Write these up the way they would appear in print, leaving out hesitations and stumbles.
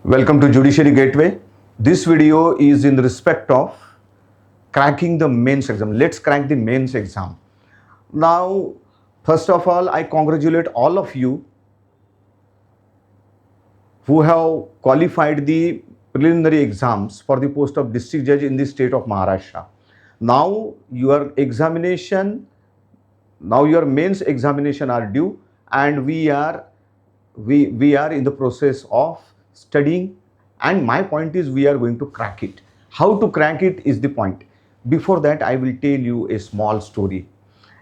Welcome to Judiciary Gateway. This video is in respect of cracking the mains exam. Let's crack the mains exam. Now, first of all, I congratulate all of you who have qualified the preliminary exams for the post of district judge in the state of Maharashtra. Now, your mains examination are due, and we are in the process of studying, and my point is we are going to crack it. How to crack it is the point. Before that, I will tell you a small story.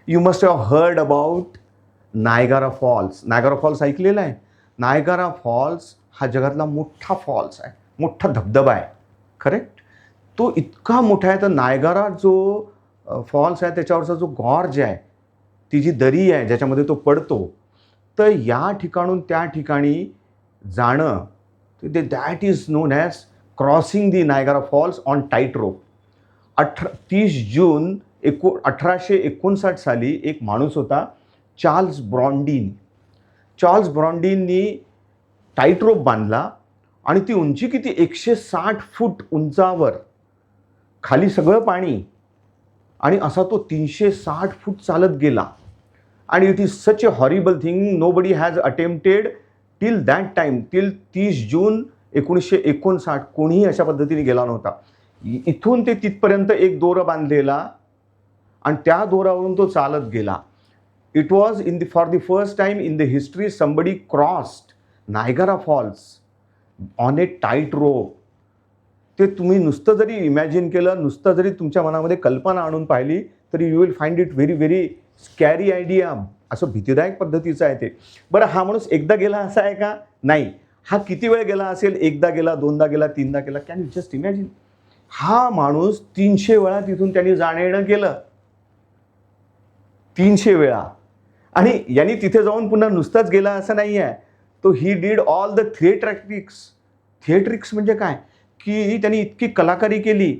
You must have heard about Niagara Falls. Niagara Falls ऐकलेला आहे. Niagara false हा जगातला मोठा false आहे, मोठा धबधबा आहे, correct. तो इतका मोठा आहे तर नायगारा जो फॉल्स आहे त्याच्यावरचा जो गॉर्ज आहे, ती जी दरी आहे ज्याच्यामध्ये तो पडतो, तर या ठिकाणून त्या ठिकाणी जाणं, that is known as crossing the Niagara Falls on tight rope. 30 जून 1859 साली एक माणूस होता, चार्ल्स ब्रॉन्डीन. चार्ल्स ब्रॉन्डीननी टाईट रोप बांधला आणि ती उंची किती, 160 फूट उंचावर, खाली सगळं पाणी, आणि असा तो 360 फूट चालत गेला. आणि it is such a horrible thing, nobody has attempted till that time, till 30 June 1959 कोणीही अशा पद्धतीने गेला नव्हता. इथून ते तिथपर्यंत एक दोरा बांधलेला आणि त्या दोरावरून तो चालत गेला. It was for the first time in the history somebody crossed Niagara Falls on a tight rope. ते तुम्ही नुसतं जरी इमॅजिन केलं, नुसतं जरी तुमच्या मनामध्ये कल्पना आणून पाहिली, तरी you will find it very very scary idea. असं भीतीदायक पद्धतीचं आहे ते. बरं, हा माणूस एकदा गेला असा आहे का? नाही. हा किती वेळ गेला असेल? एकदा गेला, दोनदा गेला, तीनदा गेला. Can you just imagine? हा माणूस 300 वेळा तिथून त्यांनी जाणं येणं केलं, 300 वेळा. आणि यांनी तिथे जाऊन पुन्हा नुसताच गेला असं नाही आहे. तो he did all the theatrics. Theatrics म्हणजे काय की त्यांनी इतकी कलाकारी केली,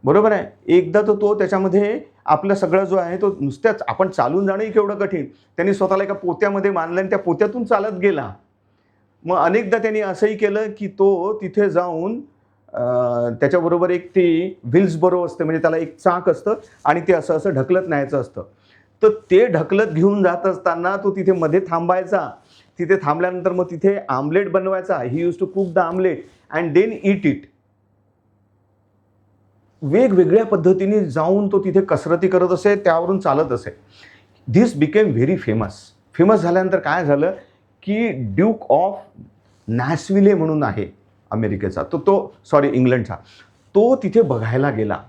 बरोबर आहे. एकदा तो त्याच्यामध्ये आपलं सगळं जो आहे तो नुसत्याच, आपण चालून जाणंही केवढं कठीण, त्यांनी स्वतःला एका पोत्यामध्ये मानलं आणि त्या पोत्यातून चालत गेला. मग अनेकदा त्यांनी असंही केलं की तो तिथे जाऊन त्याच्याबरोबर एक ती व्हील्स बरो असते, म्हणजे त्याला एक चाक असतं आणि ते असं असं ढकलत न्यायचं असतं. तर ते ढकलत घेऊन जात असताना तो तिथे मध्ये थांबायचा. तिथे थांबल्यानंतर मग तिथे आमलेट बनवायचा. He used to cook the omelette and then eat it. वेगवेगळ्या पद्धतीने जाऊन तो तिथे कसरती करत असे, त्यावरून चालत असे. This became very famous. Famous झाल्यानंतर काय झालं की ड्यूक ऑफ नॅशविले म्हणून आहे अमेरिकेचा, इंग्लंडचा, तो तिथे बघायला गेला,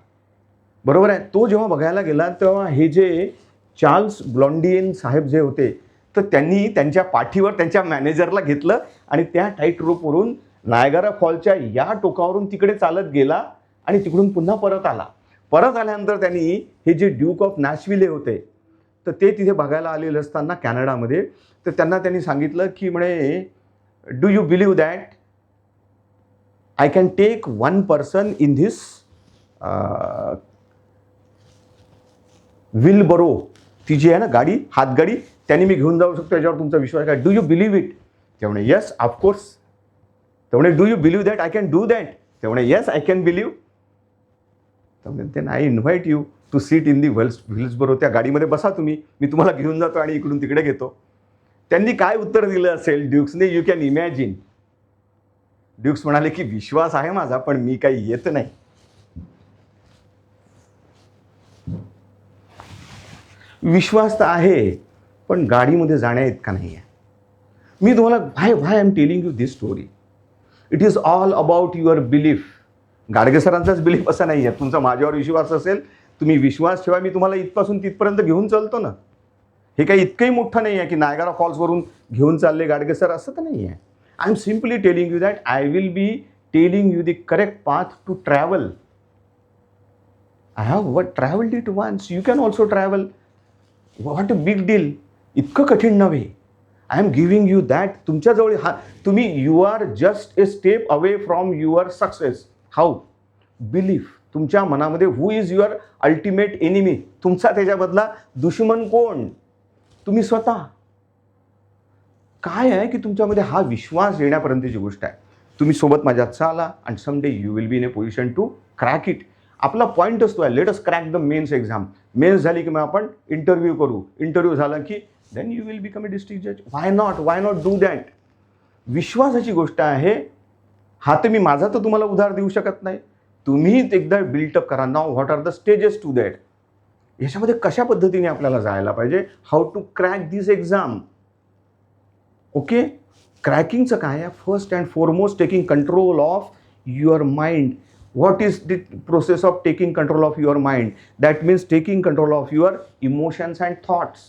बरोबर आहे. तो जेव्हा बघायला गेला तेव्हा हे जे चार्ल्स ब्रॉन्डीन साहेब जे होते, तर त्यांनी त्यांच्या पाठीवर त्यांच्या मॅनेजरला घेतलं आणि त्या टाईट रोपवरून नायगारा फॉलच्या या टोकावरून तिकडे चालत गेला आणि तिकडून पुन्हा परत आला. परत आल्यानंतर त्यांनी हे जे ड्यूक ऑफ नॅशविले होते, तर ते तिथे बघायला आलेले असताना कॅनडामध्ये, तर त्यांनी सांगितलं की म्हणे, do you believe that I can take one person in this wheelbarrow, ती जी आहे ना गाडी, हातगाडी, त्यांनी मी घेऊन जाऊ शकतो, याच्यावर तुमचा विश्वास काय? Do you believe it? ते म्हणे येस ऑफकोर्स. ते म्हणे do you believe that I can do that? ते म्हणे येस आय कॅन बिलीव्ह. तर म्हणते I invite you to seat in the wheels barrow, त्या गाडीमध्ये बसा तुम्ही, मी तुम्हाला घेऊन जातो आणि इकडून तिकडे घेतो. त्यांनी काय उत्तर दिलं असेल ड्यूक्सने? You can imagine. ड्यूक्स म्हणाले की विश्वास आहे माझा, पण मी काही येत नाही. विश्वास तर आहे, पण गाडीमध्ये जाण्या इतका नाही आहे. मी तुम्हाला why I am telling you this story. It is all about your belief. Gadge सरांचाच बिलीफ असा नाही आहे. तुमचा माझ्यावर विश्वास असेल, तुम्ही विश्वास ठेवा, मी तुम्हाला इथपासून तिथपर्यंत घेऊन चालतो ना. हे काही इतकंही मोठं नाही आहे की नायगारा फॉल्सवरून घेऊन चालले गाडगे सर, असं तर नाही आहे. I am simply telling you that I will be telling you the correct path to travel. I have travelled it once, you can also travel. What a big deal. इतकं कठीण नव्हे. I am giving you that. तुमच्याजवळ you are just a step away from your success. How? Belief. तुमच्या मनामध्ये who is your ultimate enemy, तुमचा त्याच्याबदला दुश्मन कोण? तुम्ही स्वतः. काय आहे की तुमच्यामध्ये हा विश्वास येण्यापर्यंतची गोष्ट आहे. तुम्ही सोबत माझ्या चाला and someday you will be in a position to crack it. आपला पॉईंट असतो आहे, let us crack the mains exam. Mains झाली की मग आपण इंटरव्ह्यू करू. इंटरव्ह्यू झाला की then you will become a district जज. Why not do that. विश्वासाची गोष्ट आहे. हा तर मी माझा तर तुम्हाला उधार देऊ शकत नाही. तुम्ही एकदा बिल्टअप करा. नाव what are the stages to that. याच्यामध्ये कशा पद्धतीने आपल्याला जायला पाहिजे, how to crack this exam. Okay, क्रॅकिंगचं काय आहे, first and foremost taking control of your mind. What is the process of taking control of your mind? That means taking control of your emotions and thoughts.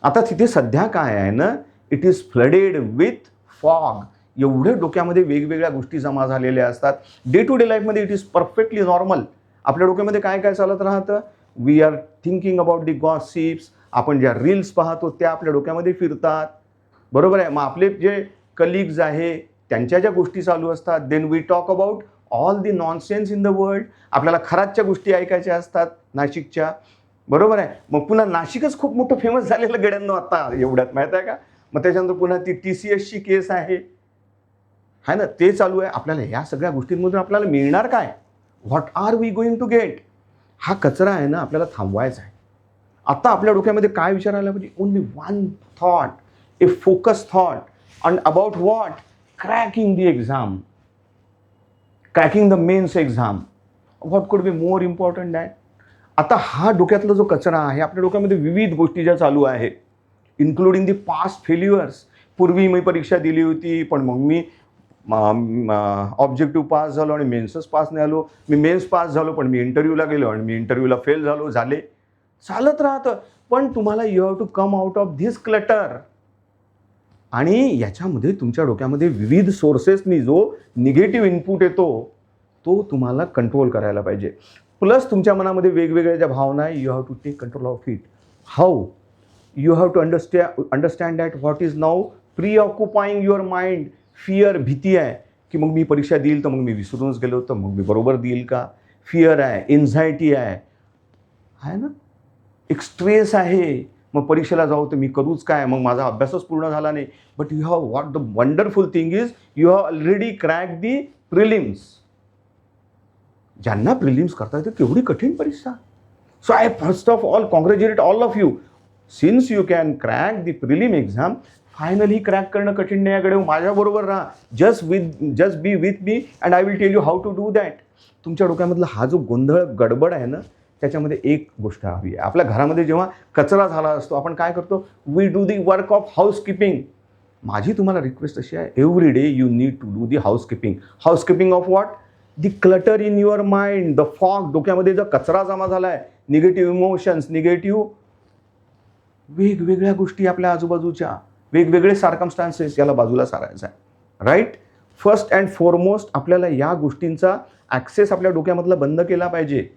आता तिथे सध्या काय आहे ना, it is flooded with fog. एवढे डोक्यामध्ये वेगवेगळ्या गोष्टी जमा झालेल्या असतात. डे टू डे लाईफमध्ये इट इज परफेक्टली नॉर्मल. आपल्या डोक्यामध्ये काय काय चालत राहतं, we are thinking about the gossips. आपण ज्या रील्स पाहतो त्या आपल्या डोक्यामध्ये फिरतात. बरोबर आहे. मग आपले जे कलिग्ज आहे त्यांच्या ज्या गोष्टी चालू असतात, then we talk about all the nonsense in the world. आपल्याला खराच्या गोष्टी ऐकायच्या असतात नाशिकच्या. बरोबर आहे. मग पुन्हा नाशिकच खूप मोठं फेमस झालेलं गड्यांनो आता एवढ्यात, माहीत आहे का. मग त्याच्यानंतर पुन्हा ती TCSची केस आहे ना, ते चालू आहे. आपल्याला या सगळ्या गोष्टींमधून आपल्याला मिळणार काय, what are we going to get. हा कचरा आहे ना आपल्याला थांबवायचा आहे. आता आपल्या डोक्यामध्ये काय विचार आला पाहिजे, only one thought, a focus thought. And about what, cracking the exam, cracking the mains exam. What could be more important that. आता हा डोक्यातला जो कचरा आहे, आपल्या डोक्यामध्ये विविध गोष्टी ज्या चालू आहे, इन्क्लुडिंग दी पास्ट फेल्युअर्स. पूर्वी मी परीक्षा दिली होती पण मग मी ऑब्जेक्टिव्ह पास झालो आणि मेन्सच पास नाही आलो. मी मेन्स पास झालो पण मी इंटरव्ह्यूला गेलो आणि मी इंटरव्ह्यूला फेल झालो. चालत राहतं. पण तुम्हाला you have to come out of this clutter. आणि याच्यामध्ये तुमच्या डोक्यामध्ये विविध सोर्सेसनी जो निगेटिव्ह इनपुट येतो तो तुम्हाला कंट्रोल करायला पाहिजे. प्लस तुमच्या मनामध्ये वेगवेगळ्या ज्या भावना आहे, you have to take control of it. How? You have to understand that what is now preoccupying your mind. Fear, भीती आहे की मग मी परीक्षा देईल तर मग मी विसरूनच गेलो तर मग मी बरोबर देईल का. फिअर आहे, एन्झायटी आहे ना, एक स्ट्रेस आहे. मग परीक्षेला जाऊ तर मी करूच काय, मग माझा अभ्यासच पूर्ण झाला नाही. But you have what the wonderful thing is, you have already crack the prelims. ज्यांना प्रिलिम्स करता येतं, केवढी कठीण परीक्षा. So I first of all congratulate all of you. Since you can crack the prelim exam, finally crack करणं कठीण नाही. याकडे माझ्याबरोबर राहा. Just be with me and I will tell you how to do that. तुमच्या डोक्यामधला हा जो गोंधळ गडबड आहे ना, त्याच्यामध्ये एक गोष्ट हवी आहे. आपल्या घरामध्ये जेव्हा कचरा झाला असतो आपण काय करतो, we do the work of housekeeping. माझी तुम्हाला रिक्वेस्ट अशी आहे, every day you need to do the housekeeping. Housekeeping of what, the clutter in your mind, the fog. डोक्यामध्ये जो कचरा जमा झाला आहे, निगेटिव्ह इमोशन्स, निगेटिव्ह वेगवेगळ्या गोष्टी आपल्या आजूबाजूच्या, वेगवेगळे सर्कमस्टान्सेस, याला बाजूला सारायचं आहे. राईट. फर्स्ट अँड फॉरमोस्ट आपल्याला या गोष्टींचा ॲक्सेस आपल्या डोक्यामधला बंद केला पाहिजे.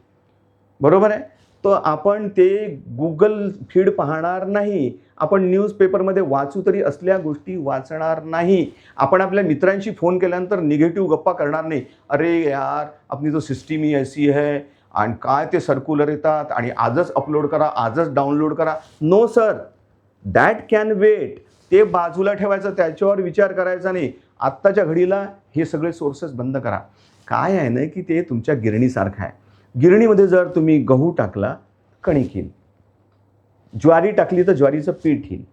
बरोबर आहे. तर आपण ते गुगल फीड पाहणार नाही. आपण न्यूजपेपरमध्ये वाचू तरी असल्या गोष्टी वाचणार नाही. आपण आपल्या मित्रांशी फोन केल्यानंतर निगेटिव्ह गप्पा करणार नाही. अरे यार, आपली जो सिस्टीम ही ऐसी है आणि काय ते सर्क्युलर येतात आणि आजच अपलोड करा, आजच डाउनलोड करा. No sir, that can wait. ते बाजूला ठेवायचं, त्याच्यावर विचार करायचा नाही. आत्ताच्या घडीला हे सगळे सोर्सेस बंद करा. काय आहे ना की ते तुमच्या गिरणीसारखं आहे. गिरणीमध्ये जर तुम्ही गहू टाकला, कणिक येईल. ज्वारी टाकली तर ज्वारीचं पीठ येईल.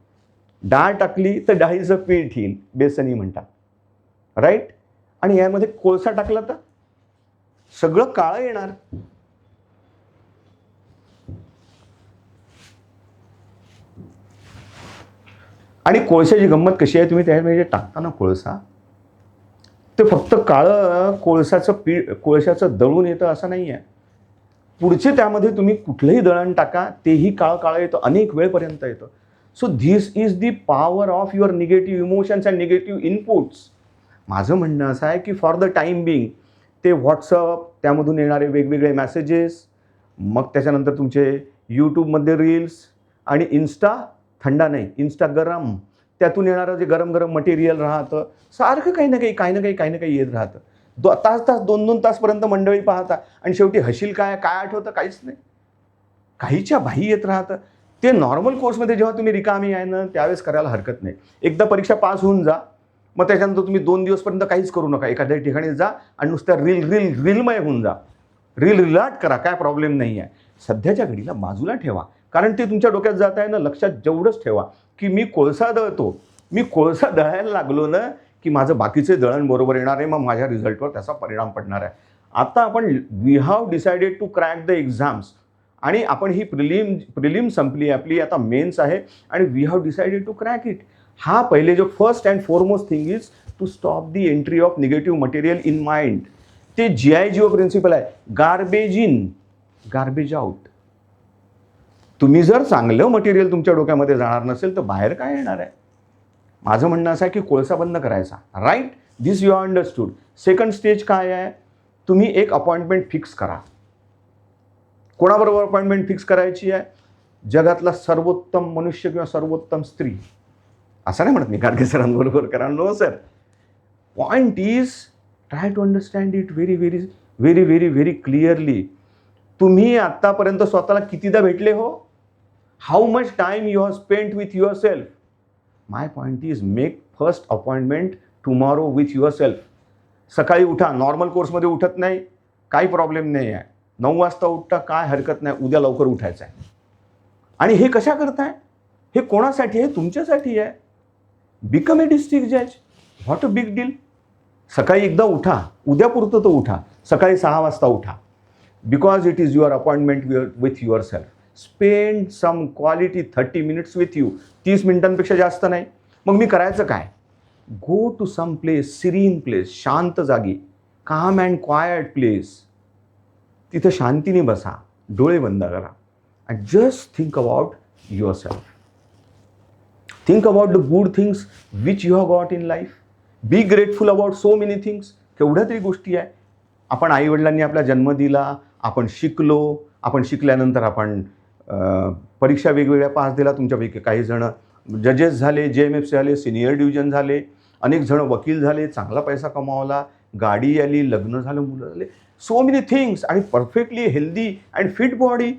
डाळ टाकली तर डाळीचं पीठ येईल, बेसनी म्हणतात. राईट. आणि यामध्ये कोळसा टाकला तर सगळं काळं येणार. आणि कोळशाची गंमत कशी आहे, तुम्ही त्यामध्ये टाकताना कोळसा, ते फक्त काळं कोळशाचं दळून येतं असं नाही आहे. पुढचे त्यामध्ये तुम्ही कुठलंही दळण टाका, तेही काळं येतं, अनेक वेळपर्यंत येतं. So this is the power of your negative emotions and negative inputs. माझं म्हणणं असं आहे की फॉर द टाईम बिंग ते व्हॉट्सअप, त्यामधून येणारे वेगवेगळे मेसेजेस, मग त्याच्यानंतर तुमचे यूट्यूबमध्ये रील्स आणि इन्स्टा, थंडा नाही, इंस्टाग्राम, त्यातून येणारं जे गरम गरम मटेरियल राहतं, सारखं काही ना काही येत राहतं. तास 2-2 तासपर्यंत मंडळी पाहता आणि शेवटी हशील काय आठवतं, काहीच नाही. काहीच्या बाही येत राहतं. ते नॉर्मल कोर्समध्ये जेव्हा तुम्ही रिकामी आहे ना, त्यावेळेस करायला हरकत नाही. एकदा परीक्षा पास होऊन जा, मग त्याच्यानंतर तुम्ही 2 दिवसपर्यंत काहीच करू नका, एखाद्या ठिकाणी जा आणि नुसत्या रीलमय होऊन जा, रिलाट करा, काय प्रॉब्लेम नाही आहे. सध्याच्या घडीला बाजूला ठेवा, कारण ते तुमच्या डोक्यात जात आहे ना, लक्षात जेवढंच ठेवा की मी कोळसा दळतो, मी कोळसा दळायला लागलो ना की माझं बाकीचे दळण बरोबर येणार आहे, मग माझ्या रिझल्टवर त्याचा परिणाम पडणार आहे. आता आपण we have decided to crack the exams, आणि आपण ही प्रिलिम संपली आपली, आता मेन्स आहे आणि we have decided to crack it. हा पहिले जो first and foremost thing is to stop the entry of negative material in mind. ते GIGO प्रिन्सिपल आहे, गार्बेज इन गार्बेज आउट. तुम्ही जर चांगलं मटेरियल तुमच्या डोक्यामध्ये जाणार नसेल तर बाहेर काय येणार आहे. माझं म्हणणं असं आहे की कोळसा बंद करायचा, right. This you understood. Second stage काय आहे, तुम्ही एक अपॉइंटमेंट फिक्स करा. कोणाबरोबर अपॉइंटमेंट फिक्स करायची आहे, जगातला सर्वोत्तम मनुष्य किंवा सर्वोत्तम स्त्री, असं नाही म्हणत मी गाडगे सरांबरोबर करा, no sir. Point is try to understand it very very very very very clearly. तुम्ही आत्तापर्यंत स्वतःला कितीदा भेटले हो, how much time you have spent with yourself. My point is make first appointment tomorrow with yourself. सकाळी उठा, normal कोर्समध्ये उठत नाही, काही प्रॉब्लेम नाही आहे, 9 वाजता उठता, काय हरकत नाही, उद्या लवकर उठायचं आहे. आणि हे कशा करताय, हे कोणासाठी आहे, तुमच्यासाठी आहे. बिकम ए डिस्ट्रिक्ट जज, व्हॉट अ बिग डील. सकाळी एकदा उठा, उद्यापुरतं तर उठा, सकाळी 6 वाजता उठा, because it is your appointment with yourself. Spend some quality 30 minutes with you. 30 मिनिटांपेक्षा जास्त नाही. मग मी करायचं काय, go to some place, serene place, शांत जागी, काम अँड क्वायट प्लेस. तिथं शांतीने बसा, डोळे बंद करा and just think about yourself. Think about the good things which you have got in life. Be grateful about so many things. केवढ्या तरी गोष्टी आहे. आपण आईवडिलांनी आपला जन्म दिला, आपण शिकलो, आपण शिकल्यानंतर आपण परीक्षा वेगवेगळ्या पास दिला. तुमच्यापैकी काही जण जजेस झाले, JMF झाले, सिनियर डिव्हिजन झाले, अनेक जण वकील झाले, चांगला पैसा कमावला, गाडी आली, लग्न झालं, मुलं झाले, सो मेनी थिंग्स, आणि perfectly healthy and fit body.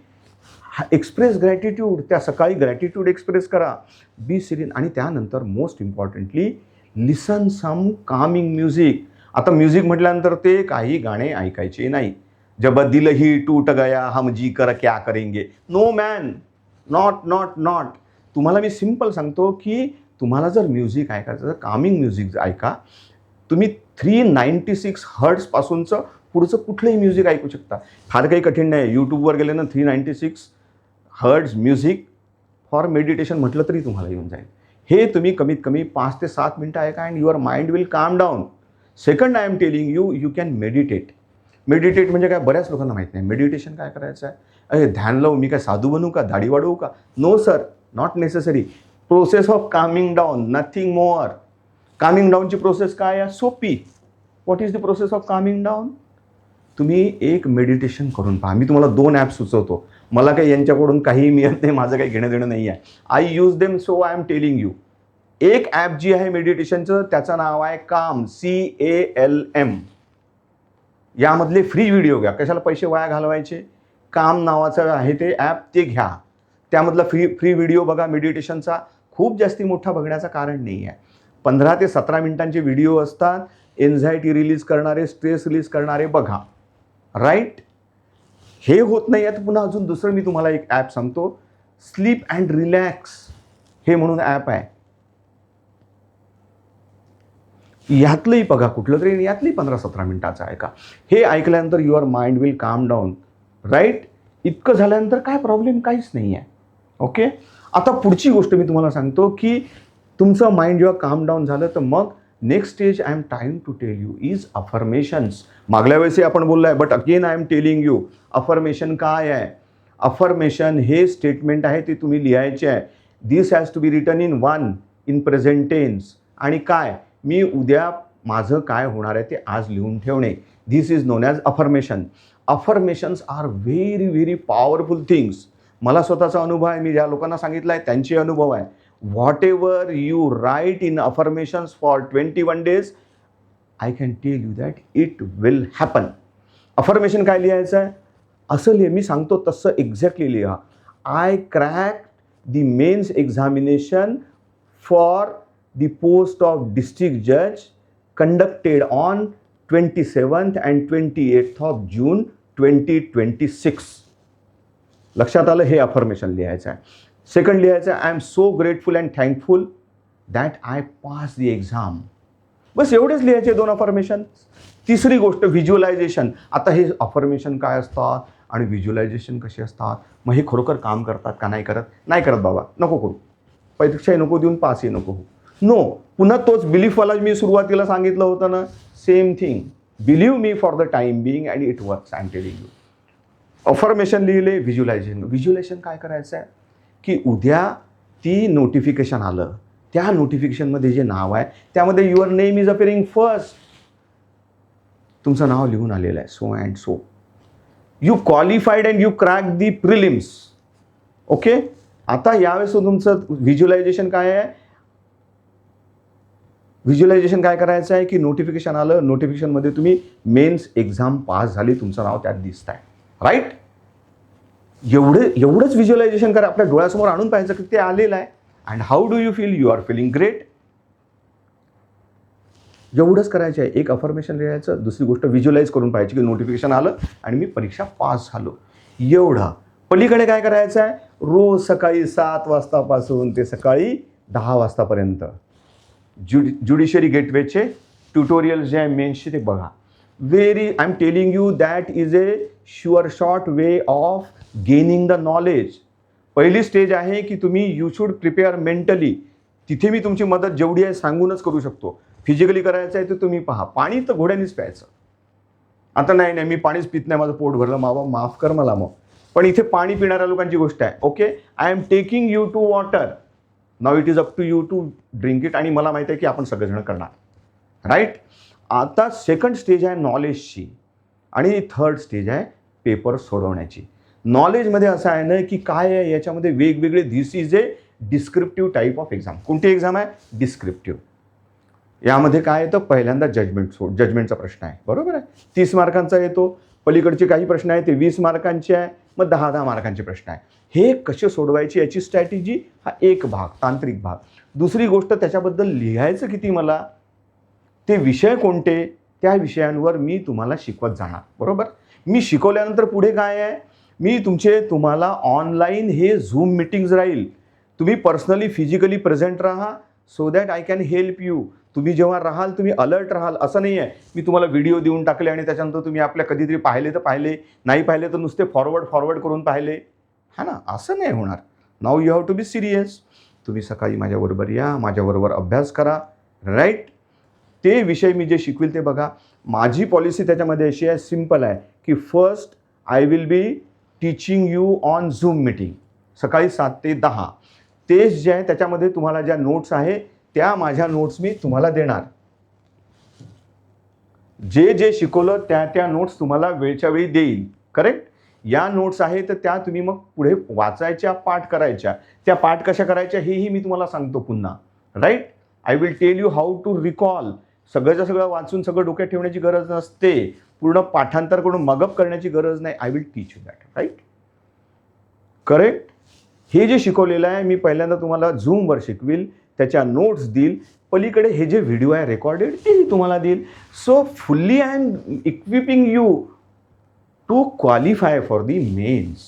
Express gratitude. त्या सकाळी ग्रॅटिट्यूड एक्सप्रेस करा, बी सिरीन. आणि त्यानंतर most importantly listen some calming music. आता म्युझिक म्हटल्यानंतर ते काही गाणे ऐकायचे नाही. जब दिल ही टूट गया हम जी कर क्या करेंगे, नो मॅन, नॉट. तुम्हाला मी सिम्पल सांगतो की तुम्हाला जर म्युझिक ऐकायचं तर कामिंग म्युझिक ऐका. तुम्ही 396 हर्ट्झपासूनचं पुढचं कुठलंही म्युझिक ऐकू शकता. फार काही कठीण नाही. यूट्यूबवर गेले ना, 396 हर्ट्झ म्युझिक फॉर मेडिटेशन म्हटलं तरी तुम्हाला येऊन जाईल. हे तुम्ही कमीत कमी 5 ते 7 मिनटं ऐका अँड युअर माइंड विल काम down. Second, I am telling you can meditate. Meditate म्हणजे काय, बऱ्याच लोकांना माहीत नाही. मेडिटेशन काय करायचं आहे, अरे ध्यान लावू, मी काय साधू बनू का, दाढी वाढवू का, no sir, not necessary. Process of coming down, nothing more. Coming डाऊनची प्रोसेस काय आहे, सोपी. What is the process of coming down. तुम्ही एक मेडिटेशन करून पहा. मी तुम्हाला 2 ॲप सुचवतो. मला काही यांच्याकडून काही मिळत नाही, माझं काही घेणं देणं नाही आहे. I use them, so I am telling you. एक ॲप जी आहे मेडिटेशनचं, त्याचं नाव आहे काम, CALM. यामधले फ्री व्हिडिओ घ्या, कशाला पैसे वाया घालवायचे. काम नावाचं आहे ते ॲप, ते घ्या. त्यामधला फ्री व्हिडिओ बघा मेडिटेशनचा. खूप जास्ती मोठा बघण्याचं कारण नाही आहे. 15 ते 17 मिनिटांचे व्हिडिओ असतात, एन्झायटी रिलीज करणारे, स्ट्रेस रिलीज करणारे, बघा, राईट. हे होत नाही आहे तर पुन्हा अजून दुसरं मी तुम्हाला एक ॲप सांगतो, स्लीप अँड रिलॅक्स हे म्हणून ॲप आहे. यातलंही बघा कुठलं तरी, यातलंही 15-17 मिनिटाचं ऐका. हे ऐकल्यानंतर युअर माइंड विल काम डाऊन, राईट. इतकं झाल्यानंतर काय प्रॉब्लेम काहीच नाही आहे. ओके. आता पुढची गोष्ट मी तुम्हाला सांगतो की तुमचं माइंड जेव्हा काम डाऊन झालं तर मग next stage I am trying to tell you is affirmations. मागल्या वेळेसही आपण बोललो आहे, but again I am telling you. Affirmation काय आहे. अफर्मेशन हे स्टेटमेंट आहे, ते तुम्ही लिहायचे आहे. This has to be written in 1 in present tense. आणि काय, मी उद्या माझं काय होणार आहे ते आज लिहून ठेवणे. This is known as affirmation. Affirmations are very very powerful things. मला स्वतःचा अनुभव आहे, मी ज्या लोकांना सांगितलं आहे त्यांचे अनुभव आहे. Whatever you write in affirmations for 21 days, I can tell you that it will happen. Affirmation काय लिहायचं आहे, असं लिहा, मी सांगतो तसं एक्झॅक्टली लिहा. I crack the mains examination for the post of district judge conducted on 27th and 28th of June 2026. लक्षात आलं, हे अफर्मेशन लिहायचं आहे. सेकंड लिहायचं आहे, I am so grateful and thankful that I pass the exam. बस एवढेच लिहायचे 2 अफर्मेशन. तिसरी गोष्ट व्हिज्युअलायझेशन. आता हे अफर्मेशन काय असतात आणि व्हिज्युअलायझेशन कसे असतात, मग हे खरोखर काम करतात का नाही करत? नाही करत बाबा, नको करू, परीक्षाही नको देऊन, पासही नको हो. नो, पुन्हा तोच बिलीफवाला मी सुरुवातीला सांगितलं होतं ना, same thing. Believe me for the time being and it works, I am telling you. Affirmation लिहिले, व्हिज्युअलायझेशन. व्हिज्युअलायझेशन काय करायचं आहे की उद्या ती नोटिफिकेशन आलं, त्या नोटिफिकेशनमध्ये जे नाव आहे त्यामध्ये your name is appearing first. तुमचं नाव लिहून आलेलं आहे, so and so. You qualified and you crack the prelims. Okay, आता यावेळेस तुमचं व्हिज्युअलायझेशन काय आहे? व्हिज्युअलायझेशन काय करायचं आहे की नोटिफिकेशन आलं, नोटिफिकेशनमध्ये तुम्ही मेन्स एक्झाम पास झाली, तुमचं नाव त्यात दिसत आहे, राईट? एवढंच व्हिज्युअलायझेशन करा, आपल्या डोळ्यासमोर आणून पाहायचं की ते आलेलं आहे. And how do you feel? You are feeling great. एवढंच करायचं आहे. एक अफर्मेशन लिहायचं, दुसरी गोष्ट व्हिज्युअलाइज करून पाहायची की नोटिफिकेशन आलं आणि मी परीक्षा पास झालो. एवढं. पलीकडे काय करायचं आहे? रोज सकाळी 7 वाजतापासून ते सकाळी 10 वाजतापर्यंत ज्युडिशरी गेटवेचे ट्युटोरियल जे आहे मेन्सचे ते बघा. I am telling you that is a sure short way of gaining the knowledge. पहिली स्टेज आहे की तुम्ही यू शुड प्रिपेअर मेंटली. तिथे मी तुमची मदत जेवढी आहे सांगूनच करू शकतो. फिजिकली करायचं आहे तर तुम्ही पहा, पाणी तर घोड्यानेच प्यायचं. आता नाही मी पाणीच पित नाही, माझं पोट भरलं, माफ कर मला मग. पण इथे पाणी पिणाऱ्या लोकांची गोष्ट आहे. Okay, I am taking you to water, now it is up to you to drink it. आणि मला माहिती आहे की आपण सगळेजण करणार, राईट? आता सेकंड स्टेज आहे नॉलेजची आणि थर्ड स्टेज आहे पेपर सोडवण्याची. नॉलेजमध्ये असं आहे ना की काय आहे याच्यामध्ये वेगवेगळे, this is a descriptive type of exam. कोणती एक्झाम आहे? डिस्क्रिप्टिव्ह. यामध्ये काय येतं? पहिल्यांदा जजमेंटचा प्रश्न आहे, बरोबर आहे, 30 मार्कांचा येतो. पलीकडचे काही प्रश्न आहे ते 20 मार्कांचे आहे, मग 10 मार्कांचे प्रश्न आहे. हे कसे सोडवायचे याची स्ट्रॅटेजी हा एक भाग, तांत्रिक भाग. दुसरी गोष्ट, त्याच्याबद्दल लिहायचं किती मला, ते विषय कोणते, त्या विषयांवर मी तुम्हाला शिकवत जाणार, बरोबर. मी शिकवल्यानंतर पुढे काय आहे, मी तुम्हाला ऑनलाईन हे झूम मीटिंग्स राहील. तुम्ही पर्सनली फिजिकली प्रेझेंट राहा so that I can help you. तुम्ही जेव्हा राहाल तुम्ही अलर्ट राहाल. असं नाही आहे मी तुम्हाला व्हिडिओ देऊन टाकले आणि त्याच्यानंतर तुम्ही आपल्या कधीतरी पाहिले तर पाहिले, नाही पाहिले तर नुसते फॉरवर्ड करून पाहिले, हा ना, असं नाही होणार. Now you have to be serious. तुम्ही सकाळी माझ्याबरोबर या, माझ्याबरोबर अभ्यास करा, राईट. ते विषय मी जे शिकविल ते बघा. माझी पॉलिसी त्याच्यामध्ये अशी आहे, सिम्पल आहे की first I will be teaching you on zoom meeting सकाळी 7 ते 10. तेच जे आहे त्याच्यामध्ये तुम्हाला ज्या नोट्स आहे त्या माझ्या नोट्स मी तुम्हाला देणार. जे शिकवलं त्या नोट्स तुम्हाला वेळच्या वेळी देईल, करेक्ट. या नोट्स आहे तर त्या तुम्ही मग पुढे वाचायच्या, पाठ करायच्या. त्या पाठ कशा करायच्या हेही मी तुम्हाला सांगतो पुन्हा, right. I will tell you how to recall. सगळंच्या सगळं वाचून सगळं डोक्यात ठेवण्याची गरज नसते, पूर्ण पाठांतर करून मगअप करण्याची गरज नाही. I will teach you that, right, correct. हे जे शिकवलेलं आहे मी पहिल्यांदा तुम्हाला झूमवर शिकविल, त्याच्या नोट्स देईल. पलीकडे हे जे व्हिडिओ आहे रेकॉर्डेड तेही तुम्हाला देईल. So fully I am equipping you to qualify for the mains.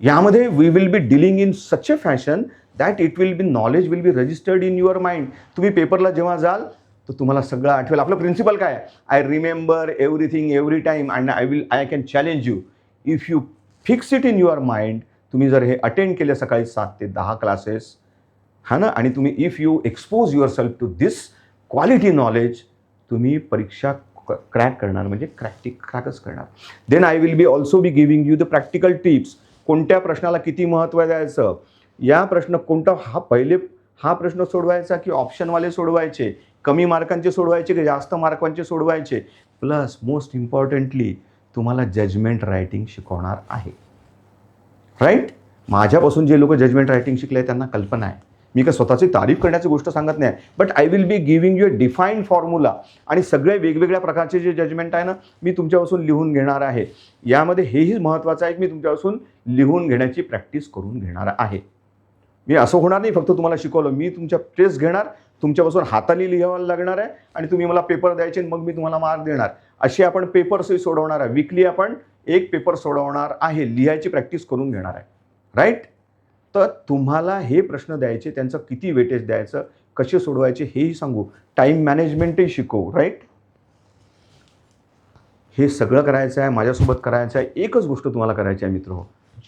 यामध्ये we will be dealing in such a fashion that it will be, knowledge will be registered in your mind. तुम्ही पेपरला जेव्हा जाल तर तुम्हाला सगळं आठवेल. आपलं प्रिन्सिपल काय आहे? I remember everything every time and I can challenge you if you fix it in your mind. तुम्ही जर हे अटेंड केले सकाळी 7 ते 10 क्लासेस, हा ना, आणि तुम्ही if you expose yourself to this quality knowledge, तुम्ही परीक्षा क्रॅक करणार, म्हणजे क्रॅकच करणार. Then I will be also be giving you the practical tips. कोणत्या प्रश्नाला किती महत्त्व द्यायचं, या प्रश्न कोणता, हा प्रश्न सोडवायचा की ऑप्शनवाले सोडवायचे, कमी मार्कांचे सोडवायचे की जास्त मार्कांचे सोडवायचे. प्लस मोस्ट इम्पॉर्टंटली तुम्हाला जजमेंट रायटिंग शिकवणार आहे, राईट. माझ्यापासून जे लोक जजमेंट रायटिंग शिकले त्यांना कल्पना आहे. मी काय स्वतःची तारीफ करण्याची गोष्ट सांगत नाही, but I will B giving you a defined formula. आणि सगळे वेगवेगळ्या प्रकारचे जे जजमेंट आहे ना मी तुमच्यापासून लिहून घेणार आहे. यामध्ये हेही महत्त्वाचं आहे की मी तुमच्यापासून लिहून घेण्याची प्रॅक्टिस करून घेणार आहे. मी असं होणार नाही फक्त तुम्हाला शिकवलं, मी तुमच्या टेस्ट घेणार, तुमच्यापासून हाताने लिहायला लागणार आहे आणि तुम्ही मला पेपर द्यायचे मग मी तुम्हाला मार्क देणार. असे आपण पेपर्सही सोडवणार आहे. वीकली आपण एक पेपर सोडवणार आहे, लिहायची प्रॅक्टिस करून घेणार आहे. राईट. तर तुम्हाला हे प्रश्न द्यायचे, त्यांचं किती वेटेज द्यायचं, कसे सोडवायचे हेही सांगू, टाईम मॅनेजमेंटही शिकवू. राईट. हे सगळं करायचं आहे, माझ्यासोबत करायचं आहे. एकच गोष्ट तुम्हाला करायची आहे मित्र,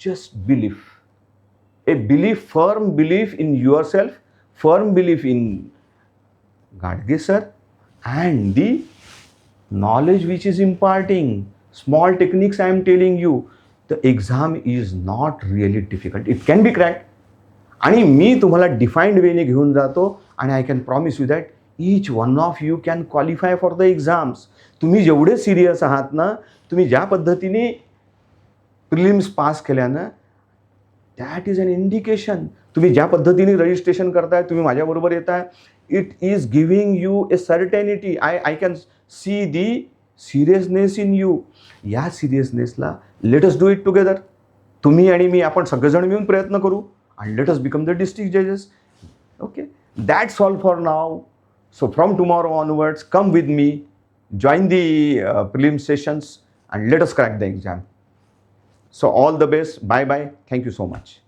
just belief. A belief, firm belief in your self, firm belief in Gadge sir, and the knowledge which is imparting, small techniques I am telling you. The exam is not really difficult. It can be cracked. आणि मी तुम्हाला defined वेने घेऊन जातो आणि I can promise you that each one of you can qualify for the exams. तुम्ही जेवढे serious आहात ना, तुम्ही ज्या पद्धतीने प्रिलिम्स पास केल्यानं, दॅट इज अन इंडिकेशन. तुम्ही ज्या पद्धतीने रजिस्ट्रेशन करताय, तुम्ही माझ्याबरोबर येताय, it is giving you a certainty. I can see the seriousness in you. या सिरियसनेसला let us do it together. तुम्ही आणि मी, आपण सगळेजण मिळून प्रयत्न करू and let us become the district judges. Okay, that's all for now. So from tomorrow onwards, come with me, join the prelim sessions and let us crack the exam. So all the best. Bye bye. Thank you so much.